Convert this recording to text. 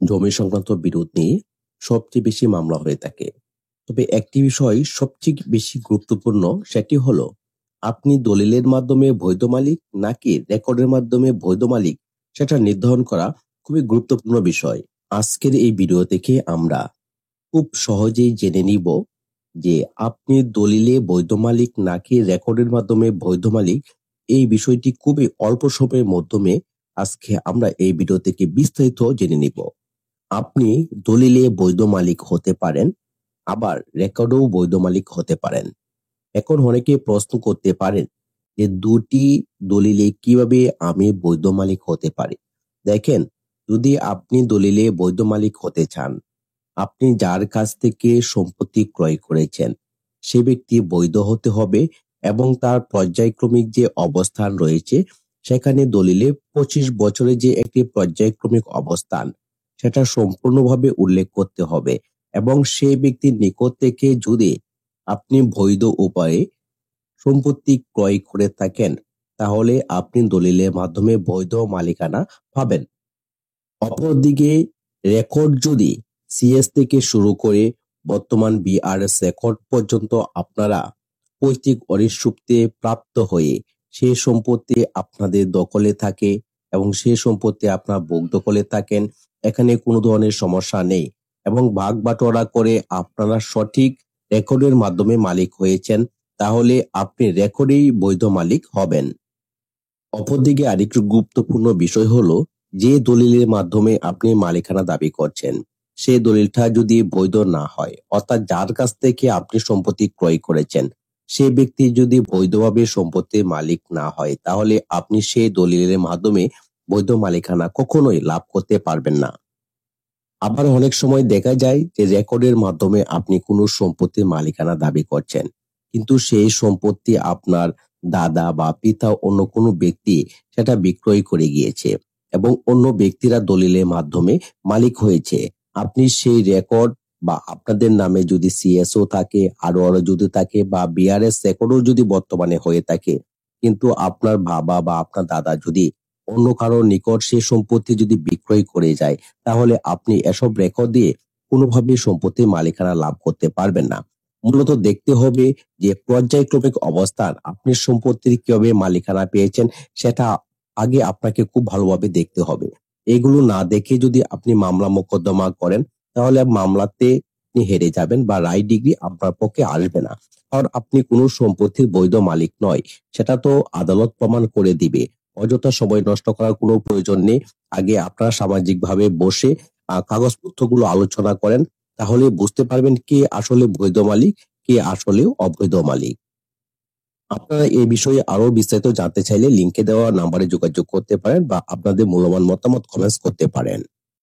জমি সংক্রান্ত বিরোধ নিয়ে সবচেয়ে বেশি মামলা হয়ে থাকে। তবে একটি বিষয় সবচেয়ে বেশি গুরুত্বপূর্ণ, সেটি হলো আপনি দলিলের মাধ্যমে বৈধ মালিক নাকি রেকর্ডের মাধ্যমে বৈধ মালিক, সেটা নির্ধারণ করা খুবই গুরুত্বপূর্ণ বিষয়। আজকের এই ভিডিও থেকে আমরা খুব সহজেই জেনে নিব যে আপনি দলিলে বৈধ মালিক নাকি রেকর্ডের মাধ্যমে বৈধ মালিক। এই বিষয়টি খুবই অল্প সময়ের মাধ্যমে আজকে আমরা এই ভিডিও থেকে বিস্তারিত জেনে নিব। আপনি দলিলে বৈধ মালিক হতে পারেন, আবার রেকর্ডেও বৈধ মালিক হতে পারেন। এখন অনেকে প্রশ্ন করতে পারেন যে দুটি দলিলে কিভাবে আমি বৈধ মালিক হতে পারি। দেখেন, যদি আপনি দলিলে বৈধ মালিক হতে চান, আপনি যার কাছ থেকে সম্পত্তি ক্রয় করেছেন সে ব্যক্তি বৈধ হতে হবে এবং তার পর্যায়ক্রমিক যে অবস্থান রয়েছে সেখানে দলিলে 25 বছরের যে একটি পর্যায়ক্রমিক অবস্থান সেটা সম্পূর্ণভাবে উল্লেখ করতে হবে। এবং সেই ব্যক্তির নিকট থেকে যদি আপনি বৈধ উপায়ে সম্পত্তি ক্রয় করে থাকেন তাহলে আপনি দলিলের মাধ্যমে বৈধ মালিকানা পাবেন। অপরদিকে রেকর্ড যদি সিএস থেকে শুরু করে বর্তমান বিআরএস রেকর্ড পর্যন্ত আপনারা পৈতৃক অরিসূত্রে প্রাপ্ত হয়ে সেই সম্পত্তি আপনাদের দখলে থাকে এবং সেই সম্পত্তি আপনার ভোগ দখলে থাকেন, এখানে কোনো ধরনের সমস্যা নেই এবং ভাগ বাটোয়ারা করে আপনারা সঠিক রেকর্ডের মাধ্যমে মালিক হয়েছেন, তাহলে আপনি রেকর্ডেই বৈধ মালিক হবেন। অপরদিকে আরেকটু গুরুত্বপূর্ণ বিষয় হলো, যে দলিলের মাধ্যমে আপনি মালিকানা দাবি করছেন সেই দলিলটা যদি বৈধ না হয়, অর্থাৎ যার কাছ থেকে আপনি সম্পত্তি ক্রয় করেছেন সে ব্যক্তি যদি বৈধভাবে সম্পত্তির মালিক না হয়, তাহলে আপনি সেই দলিলের মাধ্যমে বৈধ মালিকানা কখনোই লাভ করতে পারবেন না। আবার অনেক সময় দেখা যায় যে রেকর্ডের মাধ্যমে আপনি কোনো সম্পত্তির মালিকানা দাবি করছেন, কিন্তু সেই সম্পত্তি আপনার দাদা বা পিতা অন্য কোনো ব্যক্তি সেটা বিক্রয় করে গিয়েছে এবং অন্য ব্যক্তিরা দলিলের মাধ্যমে মালিক হয়েছে। আপনি সেই রেকর্ড বা আপনাদের নামে যদি সিএসও থাকে, আরো যদি থাকে, বা বিআরএস রেকর্ডও যদি বর্তমানে হয়ে থাকে, কিন্তু আপনার বাবা বা আপনার দাদা যদি অন্য কারোর নিকট সেই সম্পত্তি যদি বিক্রয় করে যায়, তাহলে আপনি এসব রেকর্ড দিয়ে কোনোভাবেই সম্পত্তির মালিকানা লাভ করতে পারবেন না। মূলত দেখতে হবে যে পর্যায়ক্রমিক অবস্থান, আপনি সম্পত্তির কিভাবে মালিকানা পেয়েছেন সেটা আগে আপনাকে খুব ভালোভাবে দেখতে হবে। এগুলো না দেখে যদি আপনি মামলা মোকদ্দমা করেন তাহলে মামলাতে আপনি হেরে যাবেন বা রায় ডিগ্রি আপনার পক্ষে আসবে না। কারণ আপনি কোনো সম্পত্তির বৈধ মালিক নয়, সেটা তো আদালত প্রমাণ করে দিবে। অযথা সময় নষ্ট করার কোনো প্রয়োজন নেই। আগে আপনারা সামাজিকভাবে বসে কাগজপত্রগুলো আলোচনা করেন, তাহলে বুঝতে পারবেন কে আসলে বৈধ মালিক, কে আসলে অবৈধ মালিক। আপনারা এই বিষয়ে আরো বিস্তারিত জানতে চাইলে লিংকে দেওয়া নাম্বারে যোগাযোগ করতে পারেন বা আপনাদের মূল্যবান মতামত কমেন্টস করতে পারেন।